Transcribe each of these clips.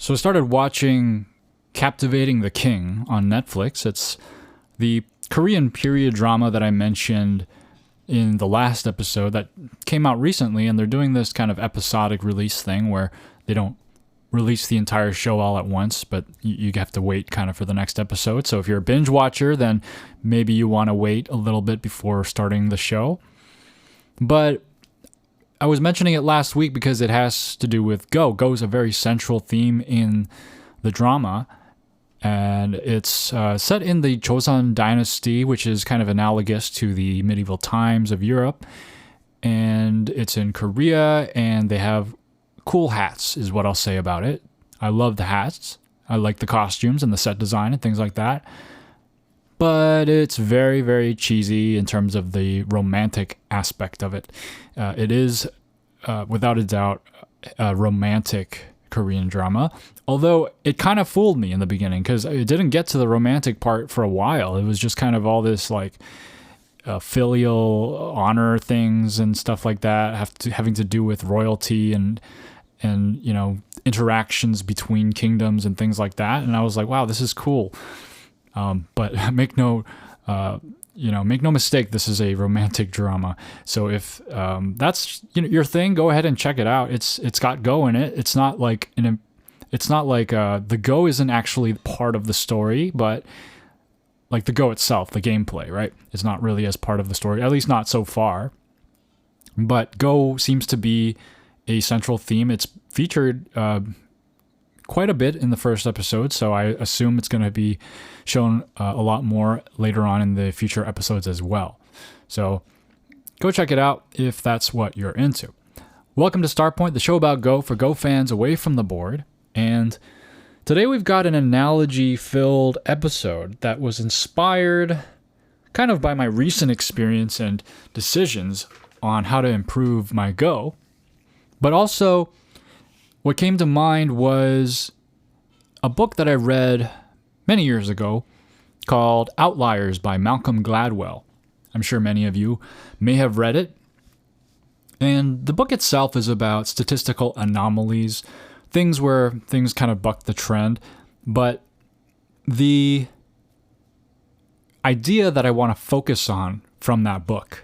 So I started watching Captivating the King on Netflix. It's the Korean period drama that I mentioned in the last episode that came out recently, and they're doing this kind of episodic release thing where they don't release the entire show all at once, but you have to wait kind of for the next episode. So if you're a binge watcher, then maybe you want to wait a little bit before starting the show. But I was mentioning it last week because it has to do with Go. Go is a very central theme in the drama, and it's set in the Joseon dynasty, which is kind of analogous to the medieval times of Europe. And it's in Korea, and they have cool hats, is what I'll say about it. I love the hats. I like the costumes and the set design and things like that. But it's very, very cheesy in terms of the romantic aspect of it. It is, without a doubt, a romantic Korean drama. Although it kind of fooled me in the beginning because it didn't get to the romantic part for a while. It was just kind of all this like filial honor things and stuff like that, having to do with royalty and you know, interactions between kingdoms and things like that. And I was like, wow, this is cool. But make no mistake, this is a romantic drama. So if that's your thing, go ahead and check it out. It's got Go in it. It's not like the Go isn't actually part of the story, but like the Go itself, the gameplay, right? It's not really as part of the story, at least not so far. But Go seems to be a central theme. It's featured quite a bit in the first episode, so I assume it's going to be shown a lot more later on in the future episodes as well. So go check it out if that's what you're into. Welcome to Starpoint, the show about Go for Go fans away from the board. And today we've got an analogy-filled episode that was inspired kind of by my recent experience and decisions on how to improve my Go. But also, what came to mind was a book that I read many years ago called Outliers by Malcolm Gladwell. I'm sure many of you may have read it. And the book itself is about statistical anomalies, things where things kind of buck the trend. But the idea that I want to focus on from that book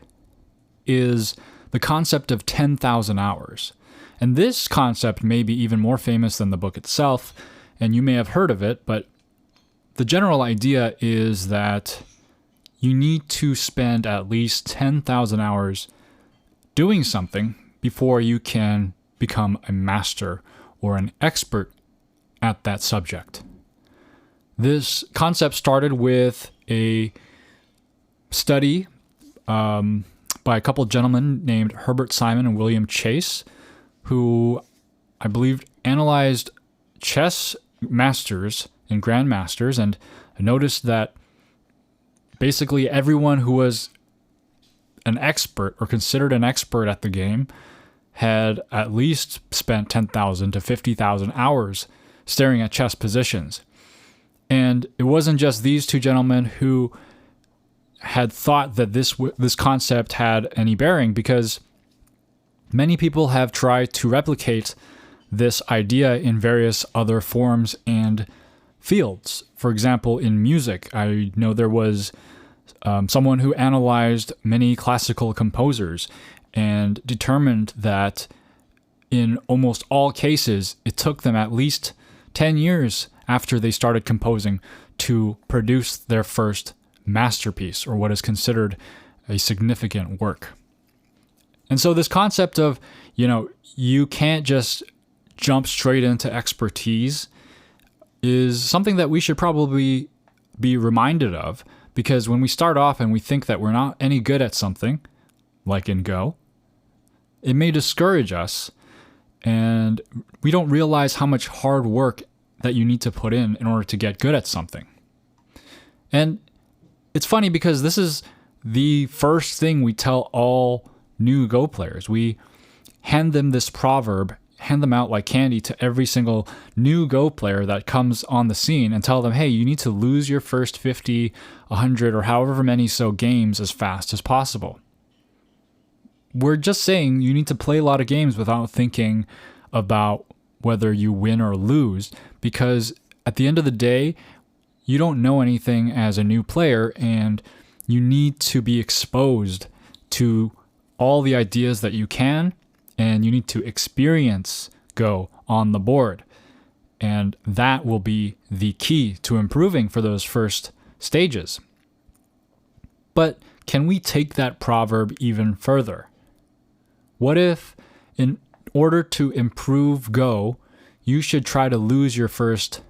is the concept of 10,000 hours. And this concept may be even more famous than the book itself, and you may have heard of it, but the general idea is that you need to spend at least 10,000 hours doing something before you can become a master or an expert at that subject. This concept started with a study by a couple of gentlemen named Herbert Simon and William Chase, who I believe analyzed chess masters and grandmasters, and noticed that basically everyone who was an expert or considered an expert at the game had at least spent 10,000 to 50,000 hours staring at chess positions. And it wasn't just these two gentlemen who had thought that this concept had any bearing, because many people have tried to replicate this idea in various other forms and fields. For example, in music, I know there was someone who analyzed many classical composers and determined that in almost all cases, it took them at least 10 years after they started composing to produce their first masterpiece, or what is considered a significant work. And so this concept of, you can't just jump straight into expertise is something that we should probably be reminded of, because when we start off and we think that we're not any good at something, like in Go, it may discourage us, and we don't realize how much hard work that you need to put in order to get good at something. And it's funny because this is the first thing we tell all new Go players. We hand them this proverb, hand them out like candy to every single new Go player that comes on the scene, and tell them, hey, you need to lose your first 50, 100, or however many so games as fast as possible. We're just saying you need to play a lot of games without thinking about whether you win or lose, because at the end of the day, you don't know anything as a new player, and you need to be exposed to all the ideas that you can, and you need to experience Go on the board. And that will be the key to improving for those first stages. But can we take that proverb even further? What if, in order to improve Go, you should try to lose your first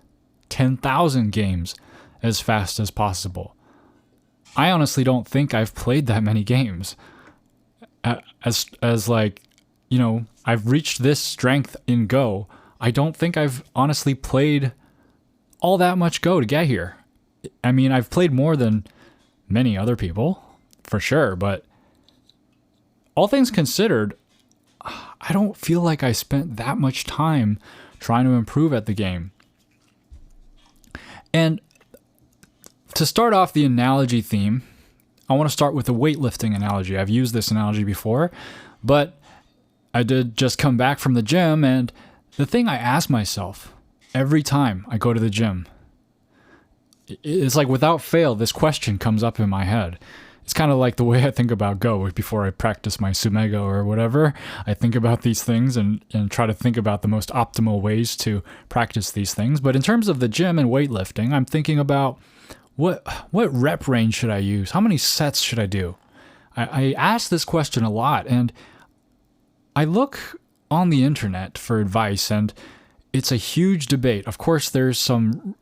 10,000 games as fast as possible? I honestly don't think I've played that many games. As like, you know, I've reached this strength in Go. I don't think I've honestly played all that much Go to get here. I mean, I've played more than many other people, for sure, but all things considered, I don't feel like I spent that much time trying to improve at the game. And to start off the analogy theme, I want to start with a weightlifting analogy. I've used this analogy before, but I did just come back from the gym, and the thing I ask myself every time I go to the gym, it's like without fail, this question comes up in my head. It's kind of like the way I think about Go before I practice my Sumego or whatever. I think about these things and try to think about the most optimal ways to practice these things. But in terms of the gym and weightlifting, I'm thinking about what rep range should I use? How many sets should I do? I ask this question a lot, and I look on the internet for advice, and it's a huge debate. Of course, there's some,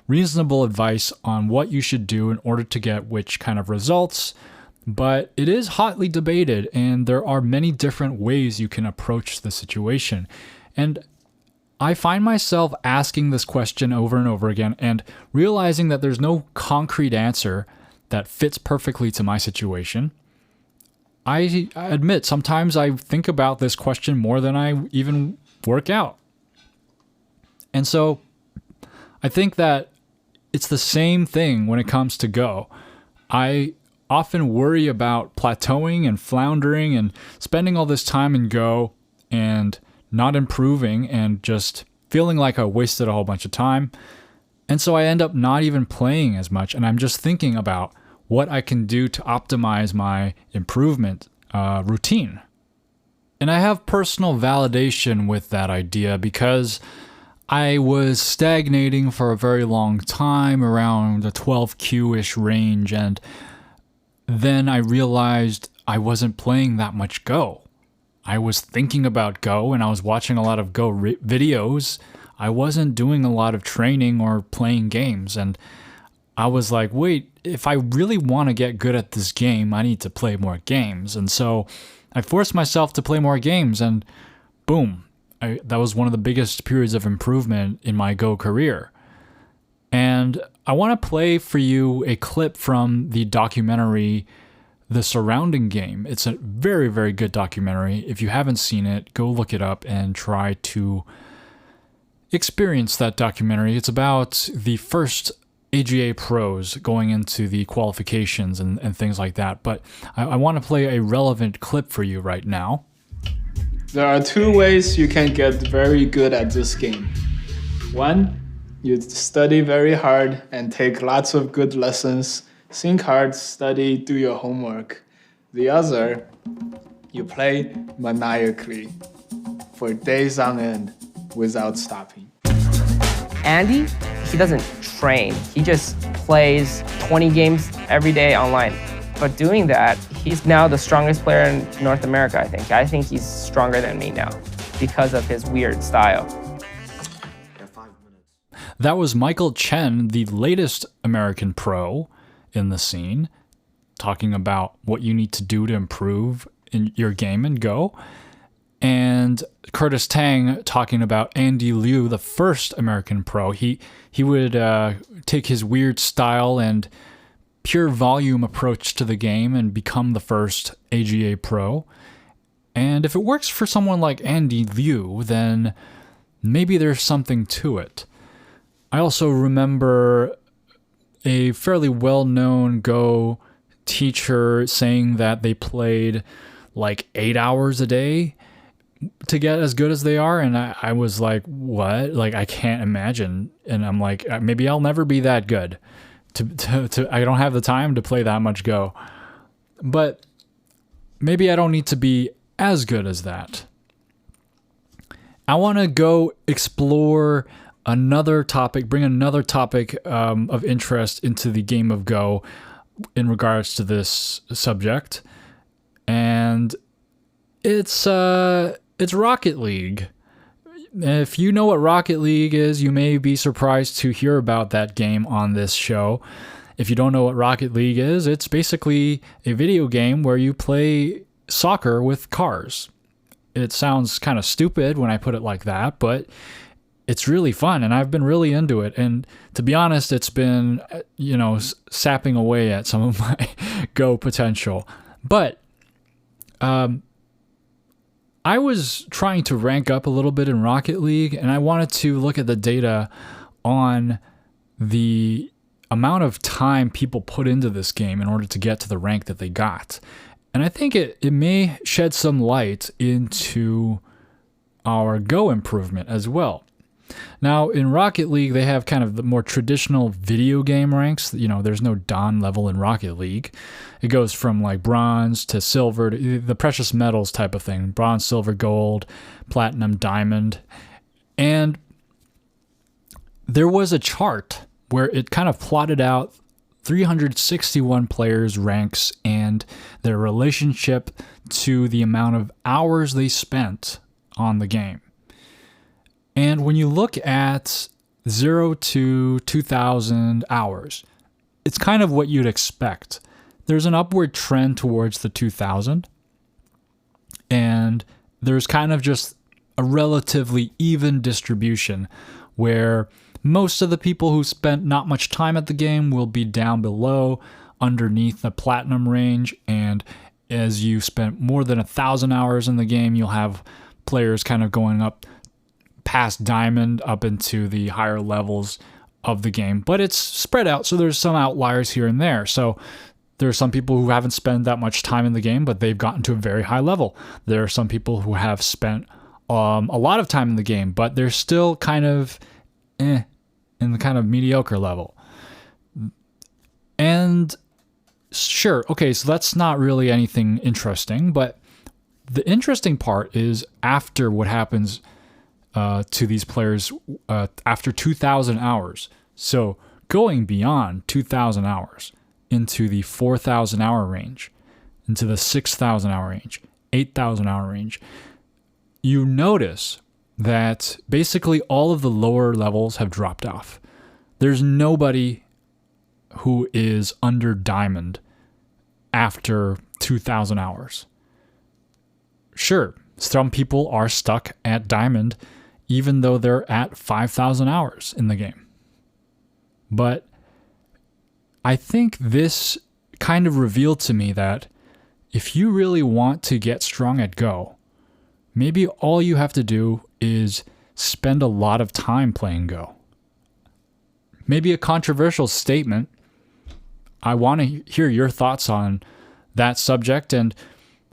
reasonable advice on what you should do in order to get which kind of results, but it is hotly debated, and there are many different ways you can approach the situation. And I find myself asking this question over and over again and realizing that there's no concrete answer that fits perfectly to my situation. I admit sometimes I think about this question more than I even work out. And so I think that it's the same thing when it comes to Go. I often worry about plateauing and floundering and spending all this time in Go and not improving and just feeling like I wasted a whole bunch of time. And so I end up not even playing as much, and I'm just thinking about what I can do to optimize my improvement routine. And I have personal validation with that idea because I was stagnating for a very long time around the 12Q-ish range, and then I realized I wasn't playing that much Go. I was thinking about Go, and I was watching a lot of Go videos. I wasn't doing a lot of training or playing games, and I was like, wait, if I really want to get good at this game, I need to play more games. And so I forced myself to play more games, and boom, that was one of the biggest periods of improvement in my Go career. And I want to play for you a clip from the documentary The Surrounding Game. It's a very, very good documentary. If you haven't seen it, go look it up and try to experience that documentary. It's about the first AGA pros going into the qualifications and things like that. But I want to play a relevant clip for you right now. There are two ways you can get very good at this game. One, you study very hard and take lots of good lessons. Think hard, study, do your homework. The other, you play maniacally for days on end without stopping. Andy, he doesn't train. He just plays 20 games every day online. But doing that, he's now the strongest player in North America, I think. I think he's stronger than me now because of his weird style. That was Michael Chen, the latest American pro in the scene, talking about what you need to do to improve in your game and Go. And Curtis Tang talking about Andy Liu, the first American pro. He would take his weird style and pure volume approach to the game and become the first AGA pro. And if it works for someone like Andy Liu, then maybe there's something to it. I also remember a fairly well-known Go teacher saying that they played like 8 hours a day to get as good as they are. And I was like, what? Like, I can't imagine. And I'm like, maybe I'll never be that good. I don't have the time to play that much Go. But maybe I don't need to be as good as that. I want to go explore another topic, bring another topic of interest into the game of Go in regards to this subject. And it's Rocket League. If you know what Rocket League is, you may be surprised to hear about that game on this show. If you don't know what Rocket League is, it's basically a video game where you play soccer with cars. It sounds kind of stupid when I put it like that, but it's really fun, and I've been really into it. And to be honest, it's been, sapping away at some of my Go potential. But I was trying to rank up a little bit in Rocket League, and I wanted to look at the data on the amount of time people put into this game in order to get to the rank that they got. And I think it may shed some light into our Go improvement as well. Now, in Rocket League, they have kind of the more traditional video game ranks. There's no Dawn level in Rocket League. It goes from like bronze to silver, to the precious metals type of thing. Bronze, silver, gold, platinum, diamond. And there was a chart where it kind of plotted out 361 players' ranks and their relationship to the amount of hours they spent on the game. And when you look at 0 to 2,000 hours, it's kind of what you'd expect. There's an upward trend towards the 2,000, and there's kind of just a relatively even distribution where most of the people who spent not much time at the game will be down below, underneath the platinum range, and as you spent more than 1,000 hours in the game, you'll have players kind of going up past diamond up into the higher levels of the game. But it's spread out, so there's some outliers here and there. So there are some people who haven't spent that much time in the game, but they've gotten to a very high level. There are some people who have spent a lot of time in the game, but they're still kind of in the kind of mediocre level. And sure, okay, so that's not really anything interesting, but the interesting part is after what happens to these players after 2,000 hours. So going beyond 2,000 hours into the 4,000 hour range, into the 6,000 hour range, 8,000 hour range, you notice that basically all of the lower levels have dropped off. There's nobody who is under diamond after 2,000 hours. Sure, some people are stuck at diamond even though they're at 5,000 hours in the game. But I think this kind of revealed to me that if you really want to get strong at Go, maybe all you have to do is spend a lot of time playing Go. Maybe a controversial statement. I want to hear your thoughts on that subject and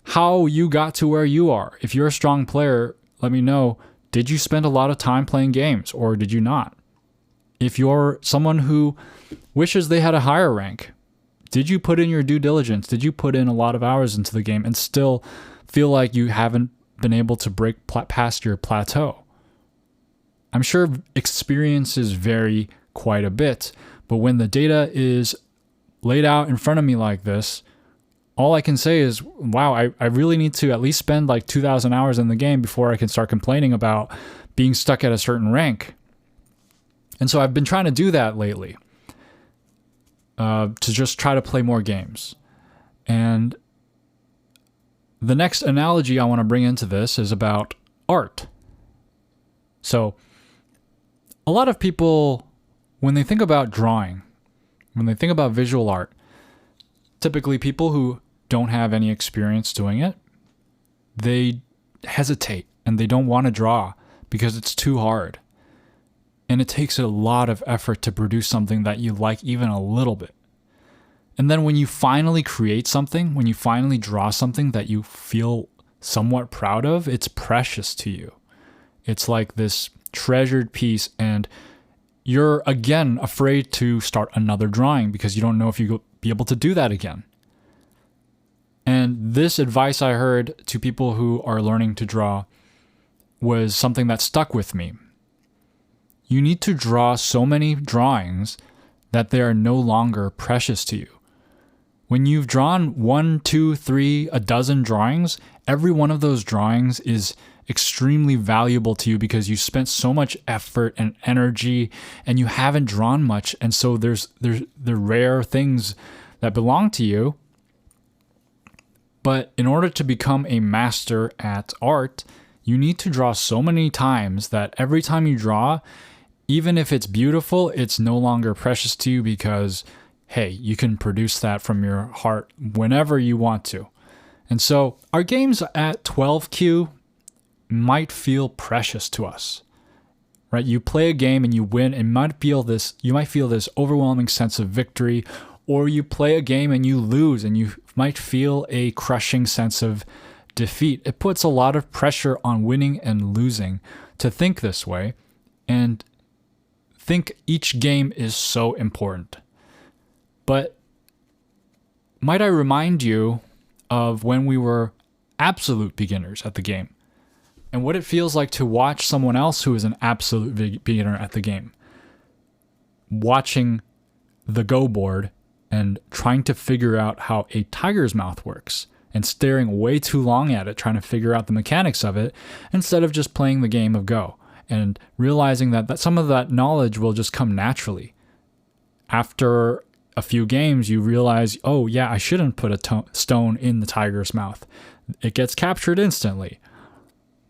how you got to where you are. If you're a strong player, let me know. Did you spend a lot of time playing games or did you not? If you're someone who wishes they had a higher rank, did you put in your due diligence? Did you put in a lot of hours into the game and still feel like you haven't been able to break past your plateau? I'm sure experiences vary quite a bit, but when the data is laid out in front of me like this, all I can say is, wow, I really need to at least spend like 2,000 hours in the game before I can start complaining about being stuck at a certain rank. And so I've been trying to do that lately, to just try to play more games. And the next analogy I want to bring into this is about art. So a lot of people, when they think about drawing, when they think about visual art, typically people who don't have any experience doing it, they hesitate and they don't want to draw because it's too hard. And it takes a lot of effort to produce something that you like even a little bit. And then when you finally create something, when you finally draw something that you feel somewhat proud of, it's precious to you. It's like this treasured piece, and you're again afraid to start another drawing because you don't know if you'll be able to do that again. And this advice I heard to people who are learning to draw was something that stuck with me. You need to draw so many drawings that they are no longer precious to you. When you've drawn 1, 2, 3, a dozen drawings, every one of those drawings is extremely valuable to you because you spent so much effort and energy and you haven't drawn much. And so there's the rare things that belong to you. But in order to become a master at art, you need to draw so many times that every time you draw, even if it's beautiful, it's no longer precious to you because, hey, you can produce that from your heart whenever you want to. And so our games at 12Q might feel precious to us, right? You play a game and you win and you might feel this overwhelming sense of victory, or you play a game and you lose and you might feel a crushing sense of defeat. It puts a lot of pressure on winning and losing to think this way and think each game is so important. But might I remind you of when we were absolute beginners at the game and what it feels like to watch someone else who is an absolute beginner at the game, watching the Go board and trying to figure out how a tiger's mouth works and staring way too long at it, trying to figure out the mechanics of it, instead of just playing the game of Go and realizing that some of that knowledge will just come naturally. After a few games, you realize, oh yeah, I shouldn't put a stone in the tiger's mouth. It gets captured instantly.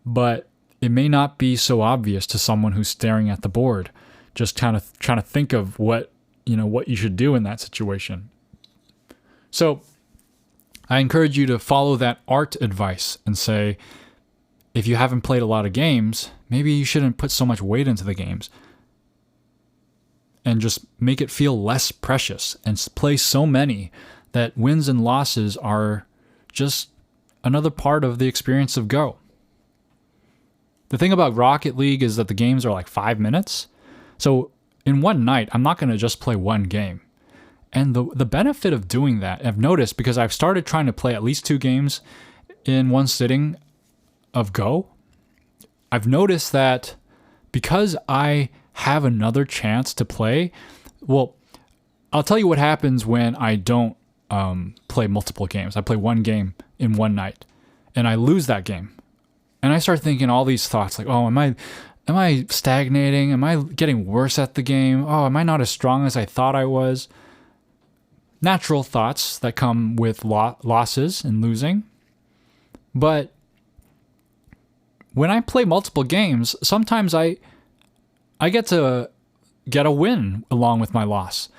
But it may not be so obvious to someone who's staring at the board, just kind of trying to think of what you should do in that situation. So I encourage you to follow that art advice and say, if you haven't played a lot of games, maybe you shouldn't put so much weight into the games and just make it feel less precious and play so many that wins and losses are just another part of the experience of Go. The thing about Rocket League is that the games are like 5 minutes. So in one night, I'm not going to just play one game. And the benefit of doing that, I've noticed because I've started trying to play at least 2 games in one sitting of Go. I've noticed that because I have another chance to play, well, I'll tell you what happens when I don't play multiple games. I play one game in one night and I lose that game. And I start thinking all these thoughts like, oh, am I stagnating? Am I getting worse at the game? Oh, am I not as strong as I thought I was? Natural thoughts that come with losses and losing. But when I play multiple games, sometimes I get to get a win along with my loss.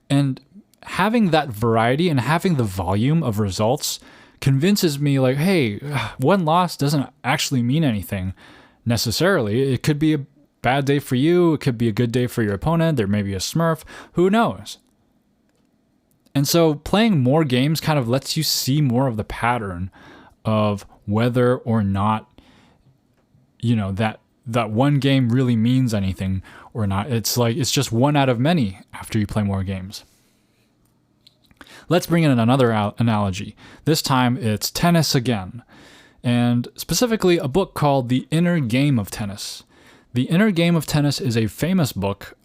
And having that variety and having the volume of results convinces me like, hey, one loss doesn't actually mean anything necessarily. It could be a bad day for you. It could be a good day for your opponent. There may be a smurf. Who knows? And so playing more games kind of lets you see more of the pattern of whether or not, that one game really means anything or not. It's like, it's just one out of many after you play more games. Let's bring in another analogy. This time it's tennis again, and specifically a book called The Inner Game of Tennis. The Inner Game of Tennis is a famous book,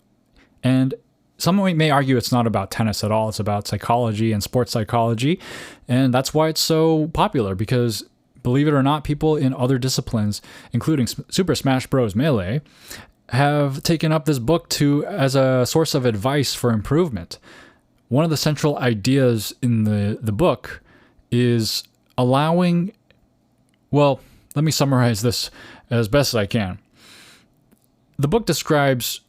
and someone may argue it's not about tennis at all. It's about psychology and sports psychology, and that's why it's so popular, because believe it or not, people in other disciplines, including Super Smash Bros. Melee, have taken up this book as a source of advice for improvement. One of the central ideas in the book is allowing, well, let me summarize this as best as I can. The book describes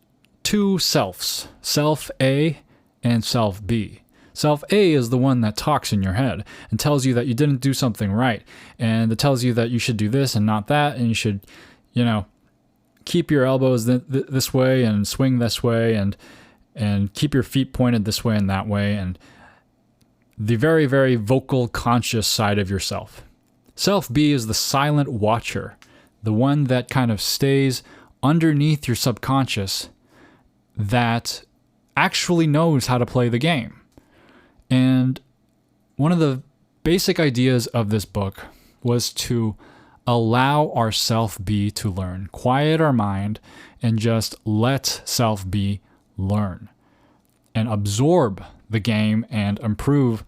2 selves, self A and self B. Self A is the one that talks in your head and tells you that you didn't do something right, and it tells you that you should do this and not that, and you should, keep your elbows this way and swing this way and keep your feet pointed this way and that way, and the very, very vocal, conscious side of yourself. Self B is the silent watcher, the one that kind of stays underneath your subconscious that actually knows how to play the game. And one of the basic ideas of this book was to allow our self B to learn, quiet our mind, and just let self B learn and absorb the game and improve.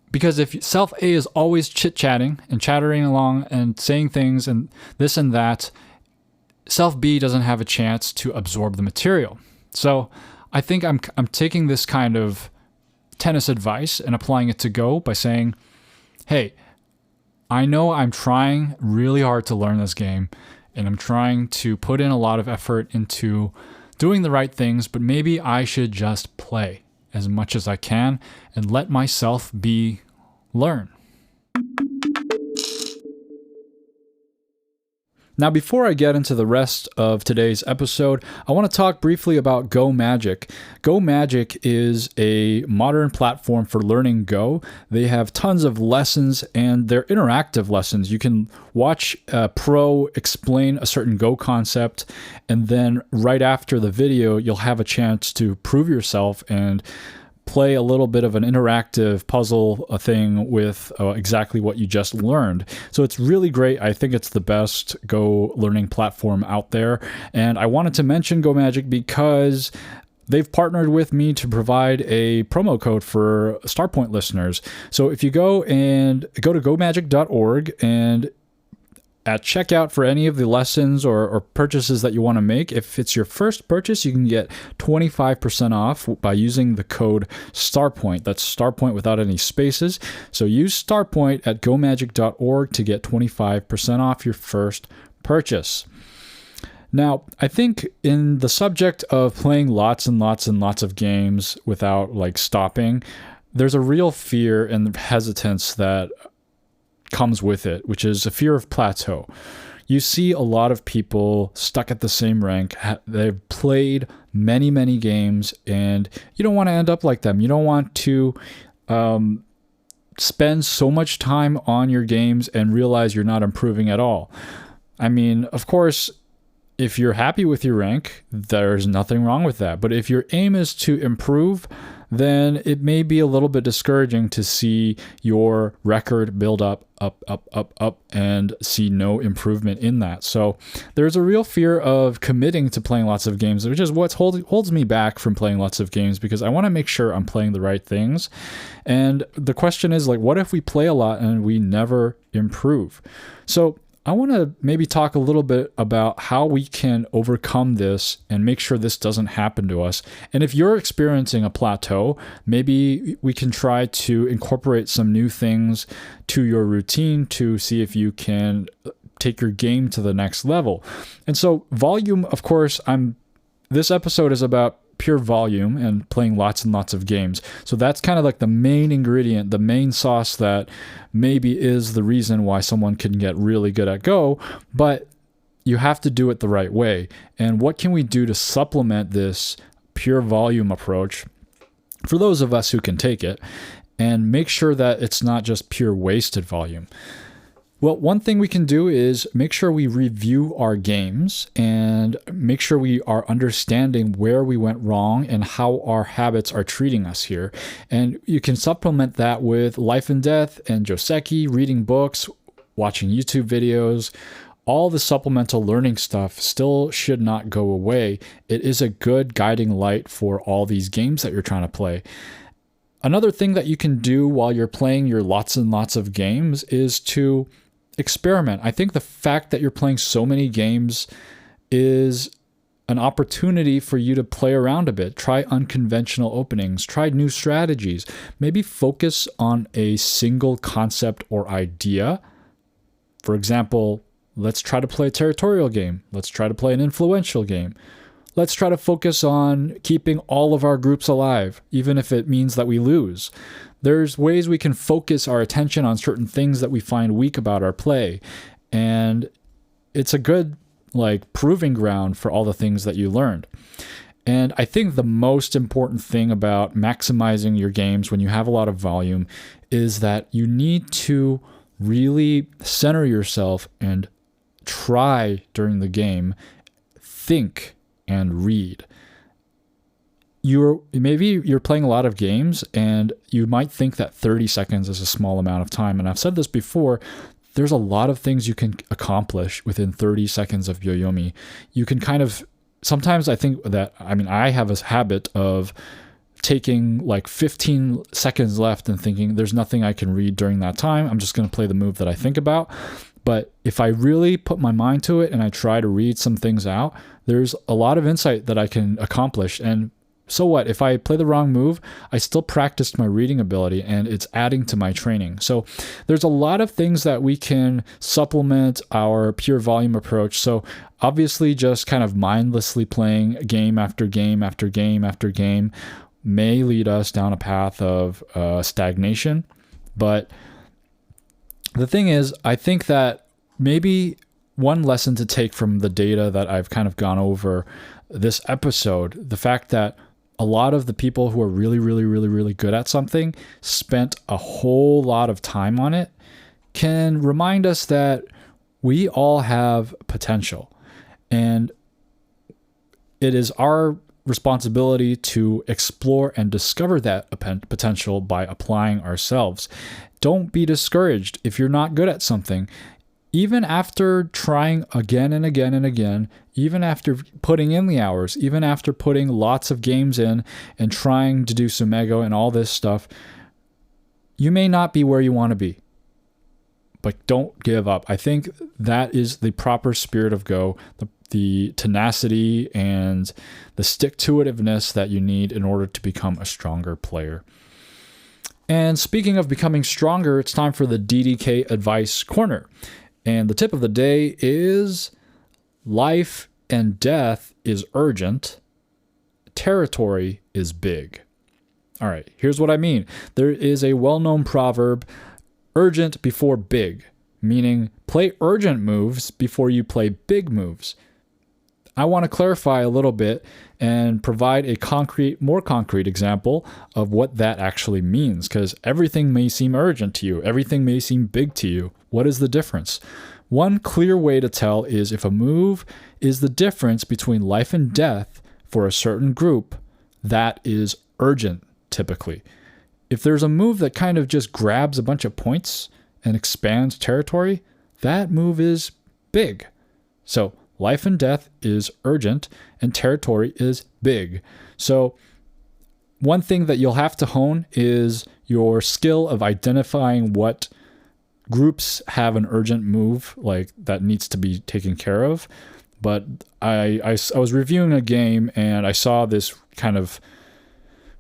Because if self A is always chit-chatting and chattering along and saying things and this and that, self B doesn't have a chance to absorb the material. So I think I'm taking this kind of tennis advice and applying it to Go by saying, hey, I know I'm trying really hard to learn this game and I'm trying to put in a lot of effort into doing the right things, but maybe I should just play as much as I can and let myself be learn. Now, before I get into the rest of today's episode, I want to talk briefly about Go Magic. Go Magic is a modern platform for learning Go. They have tons of lessons and they're interactive lessons. You can watch a pro explain a certain Go concept, and then right after the video, you'll have a chance to prove yourself and play a little bit of an interactive puzzle thing with exactly what you just learned. So it's really great. I think it's the best Go learning platform out there. And I wanted to mention Go Magic because they've partnered with me to provide a promo code for Starpoint listeners. So if you go to gomagic.org and at checkout for any of the lessons or purchases that you want to make, if it's your first purchase, you can get 25% off by using the code STARPOINT. That's STARPOINT without any spaces. So use STARPOINT at gomagic.org to get 25% off your first purchase. Now, I think in the subject of playing lots and lots and lots of games without stopping, there's a real fear and hesitance that comes with it, which is a fear of plateau. You see a lot of people stuck at the same rank. They've played many, many games, and you don't want to end up like them. You don't want to spend so much time on your games and realize you're not improving at all. I mean, of course, if you're happy with your rank, there's nothing wrong with that. But if your aim is to improve, then it may be a little bit discouraging to see your record build up, and see no improvement in that. So there's a real fear of committing to playing lots of games, which is what holds me back from playing lots of games, because I want to make sure I'm playing the right things. And the question is, what if we play a lot and we never improve? So I want to maybe talk a little bit about how we can overcome this and make sure this doesn't happen to us. And if you're experiencing a plateau, maybe we can try to incorporate some new things to your routine to see if you can take your game to the next level. And so volume, of course, this episode is about pure volume and playing lots and lots of games. So that's kind of the main ingredient, the main sauce that maybe is the reason why someone can get really good at Go, but you have to do it the right way. And what can we do to supplement this pure volume approach for those of us who can take it and make sure that it's not just pure wasted volume? Well, one thing we can do is make sure we review our games and make sure we are understanding where we went wrong and how our habits are treating us here. And you can supplement that with Life and Death and Joseki, reading books, watching YouTube videos. All the supplemental learning stuff still should not go away. It is a good guiding light for all these games that you're trying to play. Another thing that you can do while you're playing your lots and lots of games is to experiment. I think the fact that you're playing so many games is an opportunity for you to play around a bit. Try unconventional openings, try new strategies, maybe focus on a single concept or idea. For example, let's try to play a territorial game. Let's try to play an influential game. Let's try to focus on keeping all of our groups alive, even if it means that we lose. There's ways we can focus our attention on certain things that we find weak about our play. And it's a good proving ground for all the things that you learned. And I think the most important thing about maximizing your games when you have a lot of volume is that you need to really center yourself and try during the game, think and read. Maybe you're playing a lot of games and you might think that 30 seconds is a small amount of time. And I've said this before, there's a lot of things you can accomplish within 30 seconds of Yoyomi. You can sometimes I think that, I have a habit of taking like 15 seconds left and thinking there's nothing I can read during that time. I'm just going to play the move that I think about. But if I really put my mind to it and I try to read some things out, there's a lot of insight that I can accomplish. And so what? If I play the wrong move, I still practiced my reading ability and it's adding to my training. So there's a lot of things that we can supplement our pure volume approach. So obviously just kind of mindlessly playing game after game after game after game may lead us down a path of stagnation. But the thing is, I think that maybe one lesson to take from the data that I've kind of gone over this episode, the fact that a lot of the people who are really, really, really, really good at something spent a whole lot of time on it, can remind us that we all have potential. And it is our responsibility to explore and discover that potential by applying ourselves. Don't be discouraged if you're not good at something. Even after trying again and again and again, even after putting in the hours, even after putting lots of games in and trying to do Sumego and all this stuff, you may not be where you want to be. But don't give up. I think that is the proper spirit of Go, the tenacity and the stick-to-itiveness that you need in order to become a stronger player. And speaking of becoming stronger, it's time for the DDK Advice Corner. And the tip of the day is life and death is urgent. Territory is big. All right, here's what I mean. There is a well-known proverb, urgent before big, meaning play urgent moves before you play big moves. I want to clarify a little bit and provide a more concrete example of what that actually means, because everything may seem urgent to you. Everything may seem big to you. What is the difference? One clear way to tell is if a move is the difference between life and death for a certain group, that is urgent, typically. If there's a move that kind of just grabs a bunch of points and expands territory, that move is big. So life and death is urgent and territory is big. So one thing that you'll have to hone is your skill of identifying what groups have an urgent move like that needs to be taken care of. But I was reviewing a game and I saw this kind of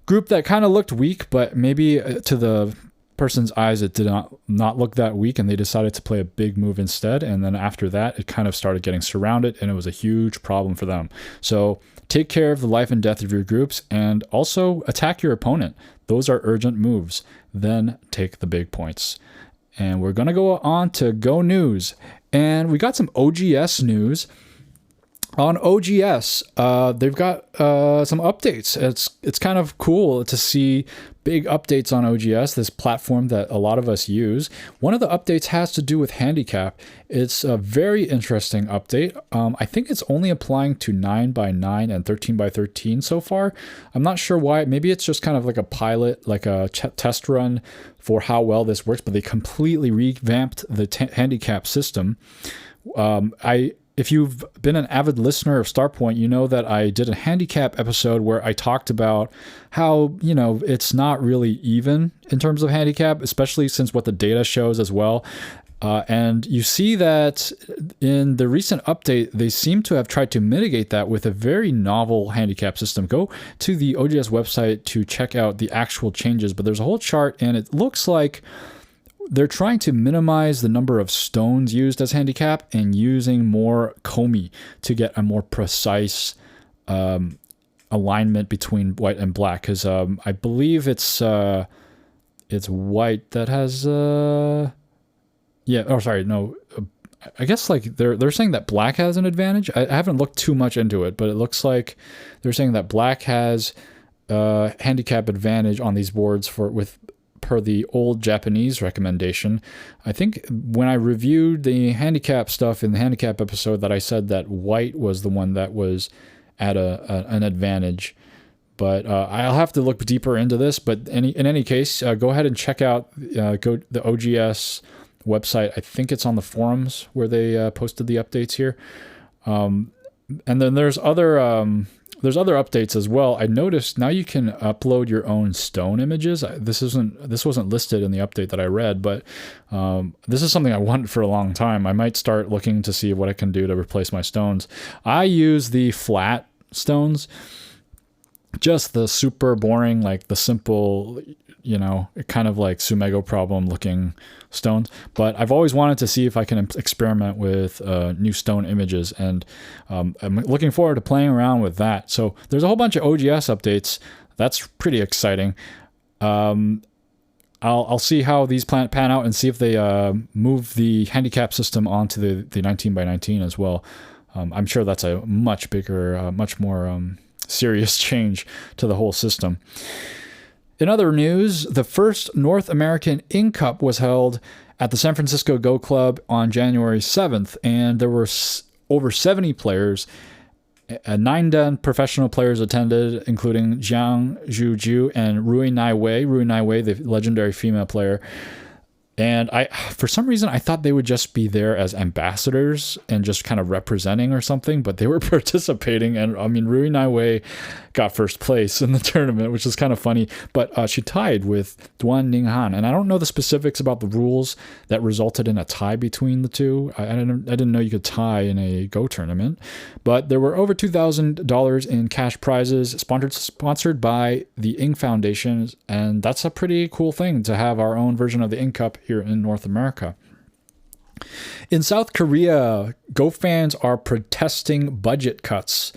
group that kind of looked weak, but maybe to the person's eyes it did not look that weak, and they decided to play a big move instead. And then after that, it kind of started getting surrounded and it was a huge problem for them. So take care of the life and death of your groups and also attack your opponent. Those are urgent moves. Then take the big points. And we're going to go on to Go News. And we got some OGS news. On OGS, they've got some updates. It's kind of cool to see big updates on OGS, this platform that a lot of us use. One of the updates has to do with handicap. It's a very interesting update. I think it's only applying to 9x9 and 13x13 so far. I'm not sure why. Maybe it's just kind of like a pilot, like a test run for how well this works, but they completely revamped the handicap system. If you've been an avid listener of Starpoint, you know that I did a handicap episode where I talked about how, it's not really even in terms of handicap, especially since what the data shows as well. And you see that in the recent update, they seem to have tried to mitigate that with a very novel handicap system. Go to the OGS website to check out the actual changes, but there's a whole chart and it looks like they're trying to minimize the number of stones used as handicap and using more komi to get a more precise alignment between white and black. Because I believe it's white that has I guess like they're saying that black has an advantage. I haven't looked too much into it, but it looks like they're saying that black has handicap advantage on these boards with per the old Japanese recommendation. I think when I reviewed the handicap stuff in the handicap episode that I said that white was the one that was at an advantage. But I'll have to look deeper into this. But in any case, go ahead and check out the OGS website. I think it's on the forums where they posted the updates here. And then there's other updates as well. I noticed now you can upload your own stone images. This wasn't listed in the update that I read, but this is something I wanted for a long time. I might start looking to see what I can do to replace my stones. I use the flat stones, just the super boring, like the simple, kind of like Sumego problem looking stones. But I've always wanted to see if I can experiment with new stone images, and I'm looking forward to playing around with that. So there's a whole bunch of OGS updates. That's pretty exciting. I'll see how these pan out and see if they move the handicap system onto the 19 by 19 as well. I'm sure that's a much bigger, much more serious change to the whole system. In other news, the first North American Ing Cup was held at the San Francisco Go Club on January 7th, and there were over 70 players. 9 Dan professional players attended, including Jiang Zhuju and Rui Naiwei. Rui Naiwei, the legendary female player. And for some reason, I thought they would just be there as ambassadors and just kind of representing or something, but they were participating. And I mean, Rui Naiwei got first place in the tournament, which is kind of funny. But she tied with Duan Ninghan. And I don't know the specifics about the rules that resulted in a tie between the two. I didn't know you could tie in a Go tournament. But there were over $2,000 in cash prizes sponsored by the Ing Foundation. And that's a pretty cool thing to have our own version of the Ing Cup here in North America. In South Korea, Go fans are protesting budget cuts.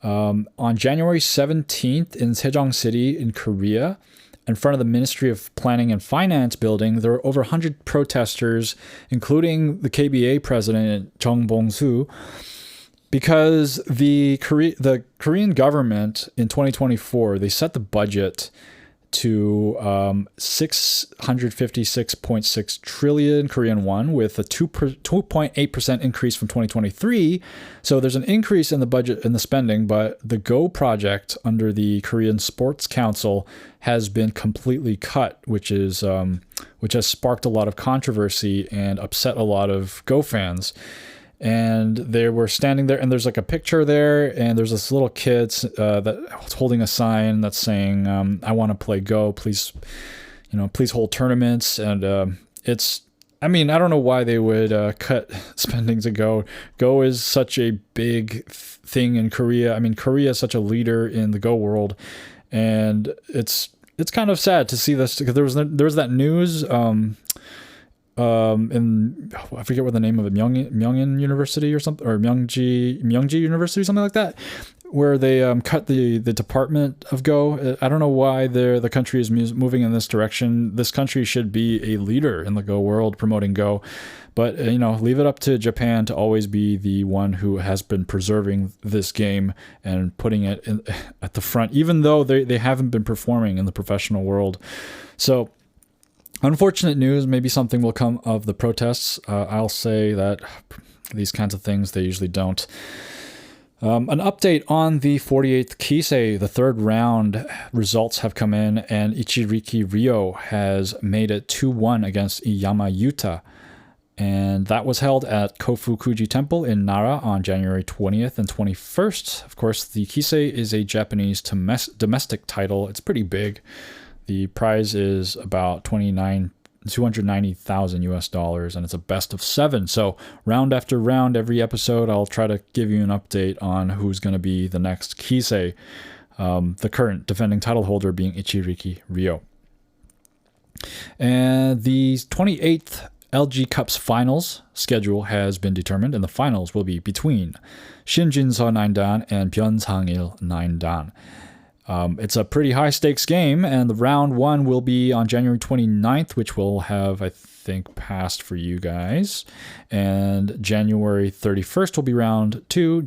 On January 17th in Sejong City in Korea, in front of the Ministry of Planning and Finance building, there were over 100 protesters, including the KBA president, Chung Bong-soo, because the Korean government in 2024, they set the budget to 656.6 trillion Korean won, with a 2.8% increase from 2023. So there's an increase in the budget and the spending, but the Go project under the Korean Sports Council has been completely cut, which has sparked a lot of controversy and upset a lot of Go fans. And they were standing there, and there's like a picture there, and there's this little kid that's holding a sign that's saying, "I want to play Go. Please, please hold tournaments." And I don't know why they would cut spending to Go. Go is such a big thing in Korea. I mean, Korea is such a leader in the Go world, and it's kind of sad to see this, because there was that news. In I forget what the name of it, Myeongin University or something, or Myeongji University, something like that, where they cut the Department of Go. I don't know why the country is moving in this direction. This country should be a leader in the Go world promoting Go, but leave it up to Japan to always be the one who has been preserving this game and putting it at the front, even though they haven't been performing in the professional world. So unfortunate news. Maybe something will come of the protests. I'll say that these kinds of things, they usually don't. An update on the 48th Kisei, the third round results have come in, and Ichiriki Ryo has made it 2-1 against Iyama Yuta. And that was held at Kofukuji Temple in Nara on January 20th and 21st. Of course, the Kisei is a Japanese domestic title. It's pretty big. The prize is about $290,000 US, and it's a best of 7. So round after round, every episode, I'll try to give you an update on who's going to be the next Kisei, the current defending title holder being Ichiriki Ryo. And the 28th LG Cup's finals schedule has been determined, and the finals will be between Shinjinso 9Dan and Pyeonsangil 9Dan. It's a pretty high-stakes game, and the round 1 will be on January 29th, which will have, I think, passed for you guys. And January 31st will be round 2.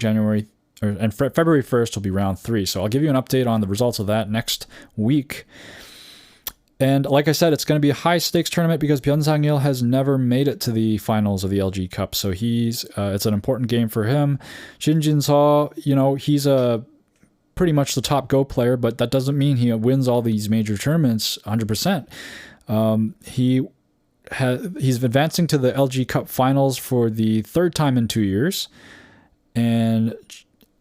And February 1st will be round 3. So I'll give you an update on the results of that next week. And like I said, it's going to be a high-stakes tournament because Byung-sang-il has never made it to the finals of the LG Cup, so it's an important game for him. Shin Jin-seo, he's pretty much the top Go player, but that doesn't mean he wins all these major tournaments 100%. He's advancing to the LG Cup finals for the third time in 2 years, and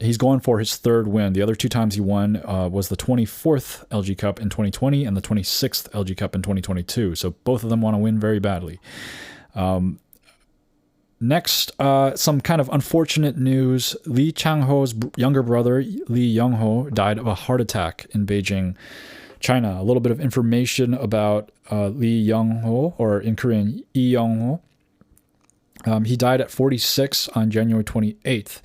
he's going for his third win. The other 2 times he won was the 24th LG Cup in 2020 and the 26th LG Cup in 2022. So both of them want to win very badly. Next, some kind of unfortunate news. Lee Chang-ho's younger brother, Lee Young-ho, died of a heart attack in Beijing, China. A little bit of information about Lee Young-ho, or in Korean, Lee Young-ho. He died at 46 on January 28th.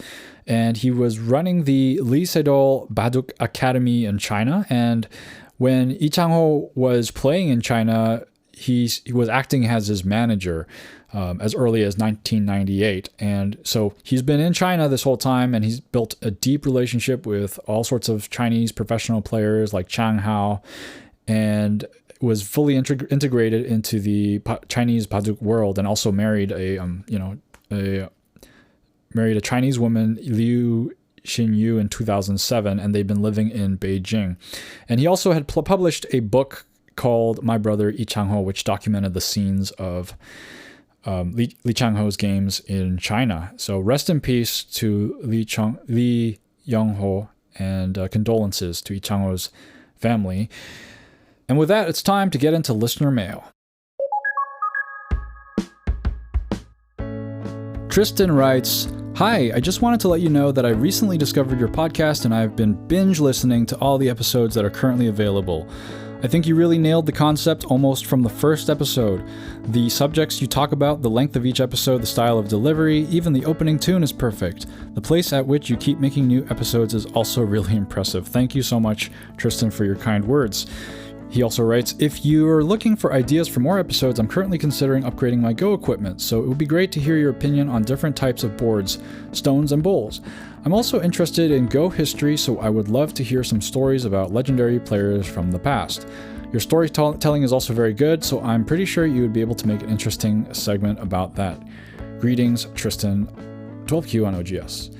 And he was running the Lee Sedol Baduk Academy in China. And when Lee Chang-ho was playing in China, he was acting as his manager as early as 1998. And so he's been in China this whole time, and he's built a deep relationship with all sorts of Chinese professional players like Chang Hao, and was fully integrated into the Chinese Baduk world, and also married a Chinese woman, Liu Xinyu, in 2007, and they've been living in Beijing. And he also had published a book called My Brother Lee Chang-ho, which documented the scenes of Lee Chang-ho's games in China. So rest in peace to Lee Young-ho, and condolences to Lee Chang-ho's family. And with that, it's time to get into listener mail. Tristan writes, "Hi, I just wanted to let you know that I recently discovered your podcast and I've been binge listening to all the episodes that are currently available. I think you really nailed the concept almost from the first episode. The subjects you talk about, the length of each episode, the style of delivery, even the opening tune is perfect. The pace at which you keep making new episodes is also really impressive. Thank you so much, Tristan, for your kind words." He also writes, "If you're looking for ideas for more episodes, I'm currently considering upgrading my Go equipment, so it would be great to hear your opinion on different types of boards, stones, and bowls. I'm also interested in Go history, so I would love to hear some stories about legendary players from the past. Your storytelling is also very good, so I'm pretty sure you would be able to make an interesting segment about that. Greetings, Tristan, 12Q on OGS."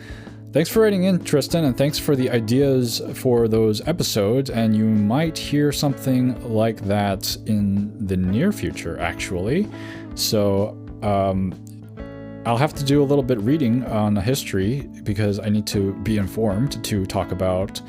Thanks for writing in, Tristan, and thanks for the ideas for those episodes, and you might hear something like that in the near future, actually. So I'll have to do a little bit reading on the history because I need to be informed to talk about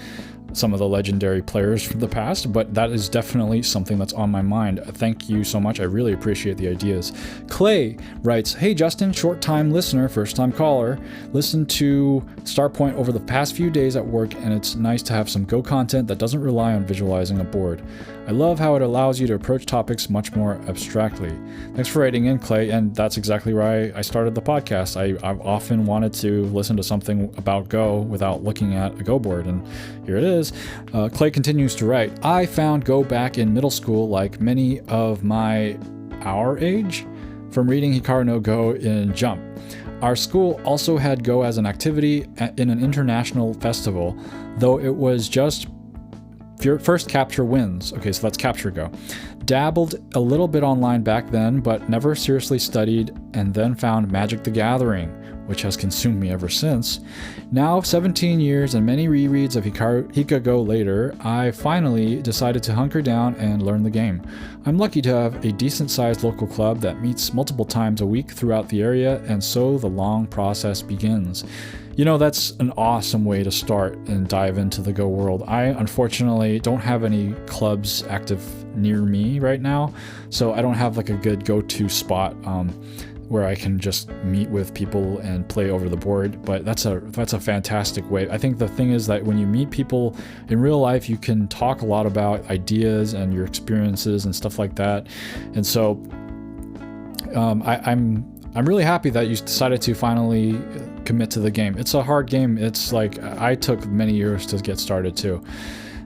some of the legendary players from the past, but that is definitely something that's on my mind. Thank you so much. I really appreciate the ideas. Clay writes, "Hey Justin, short-time listener, first-time caller. Listened to Starpoint over the past few days at work, and it's nice to have some Go content that doesn't rely on visualizing a board. I love how it allows you to approach topics much more abstractly." Thanks for writing in, Clay, and that's exactly why I started the podcast. I've often wanted to listen to something about Go without looking at a Go board, and here it is. Clay continues to write, "I found Go back in middle school like many of our age from reading Hikaru no Go in Jump. Our school also had Go as an activity in an international festival, though it was just first capture wins." Okay, so that's capture Go. "Dabbled a little bit online back then, but never seriously studied, and then found Magic the Gathering, which has consumed me ever since. Now, 17 years and many rereads of Hika Go later, I finally decided to hunker down and learn the game. I'm lucky to have a decent-sized local club that meets multiple times a week throughout the area, and so the long process begins." That's an awesome way to start and dive into the Go world. I unfortunately don't have any clubs active near me right now, so I don't have like a good go-to spot where I can just meet with people and play over the board, but that's a fantastic way. I think the thing is that when you meet people in real life, you can talk a lot about ideas and your experiences and stuff like that. And so I'm really happy that you decided to finally commit to the game. It's a hard game. It's like I took many years to get started too.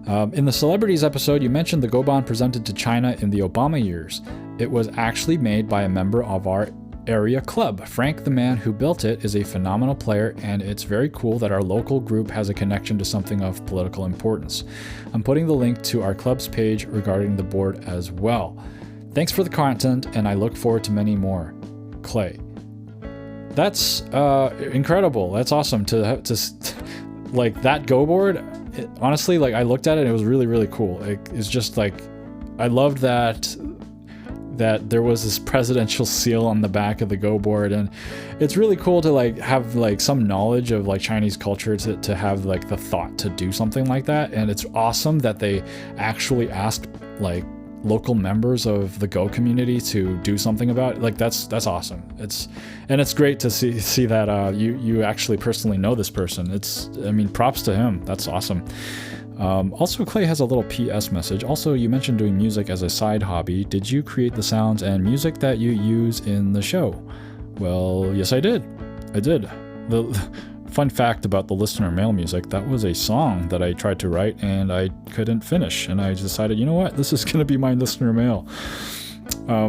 In the celebrities episode, you mentioned the Goban presented to China in the Obama years. It was actually made by a member of our area club. Frank, the man who built it, is a phenomenal player, and it's very cool that our local group has a connection to something of political importance. I'm putting the link to our club's page regarding the board as well. Thanks for the content, and I look forward to many more. Clay. That's incredible. That's awesome to like that Go board. Honestly, like I looked at it, and it was really, really cool. It's just like, I loved that there was this presidential seal on the back of the Go board, and it's really cool to like have like some knowledge of like Chinese culture to have like the thought to do something like that. And it's awesome that they actually asked like local members of the Go community to do something about it. Like that's awesome. It's great to see that you actually personally know this person. I mean, props to him. That's awesome. Also, Clay has a little PS message. Also, you mentioned doing music as a side hobby. Did you create the sounds and music that you use in the show? Well, yes, I did. The fun fact about the listener mail music, that was a song that I tried to write and I couldn't finish. And I decided, you know what? This is going to be my listener mail.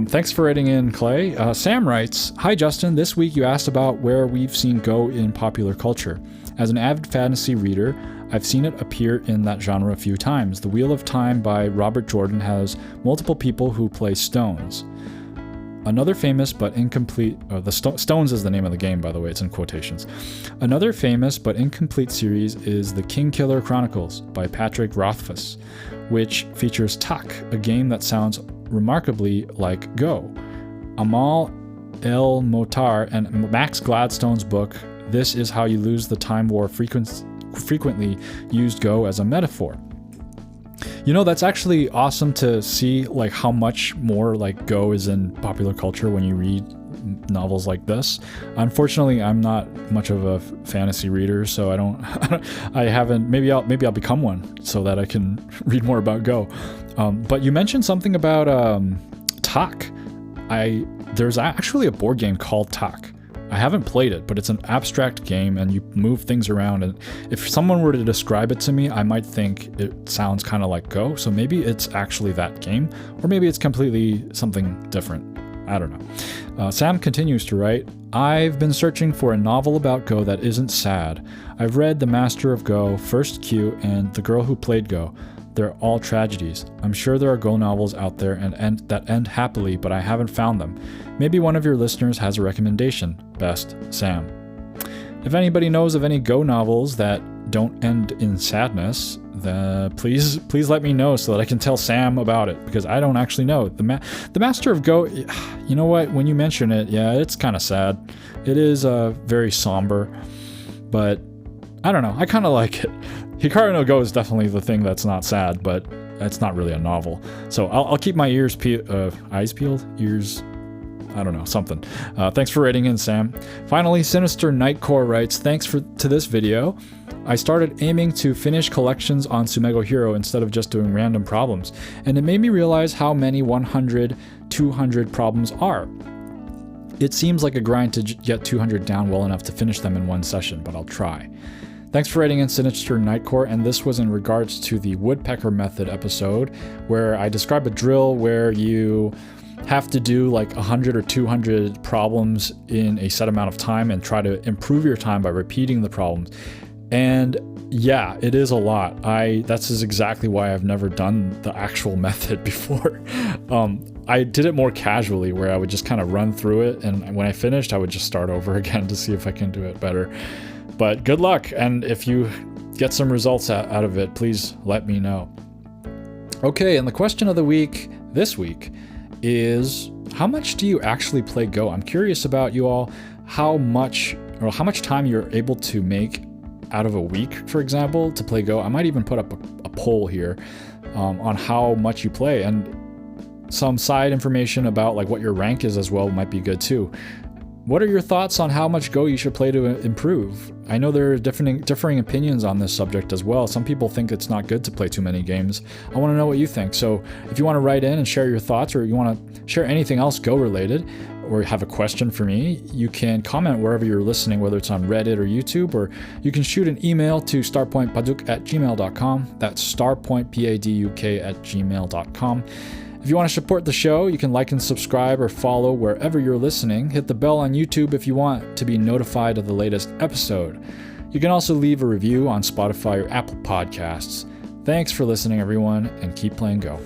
Thanks for writing in, Clay. Sam writes, "Hi, Justin. This week you asked about where we've seen Go in popular culture. As an avid fantasy reader, I've seen it appear in that genre a few times. The Wheel of Time by Robert Jordan has multiple people who play stones. Another famous but incomplete... Stones is the name of the game, by the way. It's in quotations. Another famous but incomplete series is The Kingkiller Chronicles by Patrick Rothfuss, which features Tak, a game that sounds remarkably like Go. Amal El Motar and Max Gladstone's book, This Is How You Lose the Time War, frequently used Go as a metaphor. You know, that's actually awesome to see like how much more like Go is in popular culture when you read novels like this. Unfortunately, I'm not much of a fantasy reader, so I haven't. Maybe I'll become one so that I can read more about Go. But you mentioned something about Tak. There's actually a board game called Tak. I haven't played it, but it's an abstract game and you move things around, and if someone were to describe it to me, I might think it sounds kind of like Go, so maybe it's actually that game, or maybe it's completely something different. I don't know. Sam continues to write, "I've been searching for a novel about Go that isn't sad. I've read The Master of Go, First Q, and The Girl Who Played Go. They're all tragedies. I'm sure there are Go novels out there that end happily, but I haven't found them. Maybe one of your listeners has a recommendation. Best, Sam." If anybody knows of any Go novels that don't end in sadness, then please let me know so that I can tell Sam about it, because I don't actually know. The Master of Go, you know what? When you mention it, yeah, it's kind of sad. It is very somber, but I don't know. I kind of like it. Hikaru no Go is definitely the thing that's not sad, but it's not really a novel. So I'll keep my eyes peeled, ears. I don't know, something. Thanks for writing in, Sam. Finally, Sinister Nightcore writes, "Thanks to this video. I started aiming to finish collections on Sumego Hero instead of just doing random problems, and it made me realize how many 100, 200 problems are. It seems like a grind to get 200 down well enough to finish them in one session, but I'll try." Thanks for writing in, Sinister Nightcore, and this was in regards to the Woodpecker Method episode, where I describe a drill where you have to do like 100 or 200 problems in a set amount of time and try to improve your time by repeating the problems. And yeah, it is a lot. That's exactly why I've never done the actual method before. I did it more casually, where I would just kind of run through it, and when I finished, I would just start over again to see if I can do it better. But good luck, and if you get some results out of it, please let me know. Okay, and the question of the week this week is, how much do you actually play Go? I'm curious about you all, how much time you're able to make out of a week, for example, to play Go. I might even put up a poll here on how much you play, and some side information about like what your rank is as well might be good too. What are your thoughts on how much Go you should play to improve? I know there are differing opinions on this subject as well. Some people think it's not good to play too many games. I want to know what you think. So if you want to write in and share your thoughts, or you want to share anything else Go related, or have a question for me, you can comment wherever you're listening, whether it's on Reddit or YouTube, or you can shoot an email to starpointpaduk@gmail.com. That's starpointpaduk@gmail.com. If you want to support the show, you can like and subscribe or follow wherever you're listening. Hit the bell on YouTube if you want to be notified of the latest episode. You can also leave a review on Spotify or Apple Podcasts. Thanks for listening, everyone, and keep playing Go.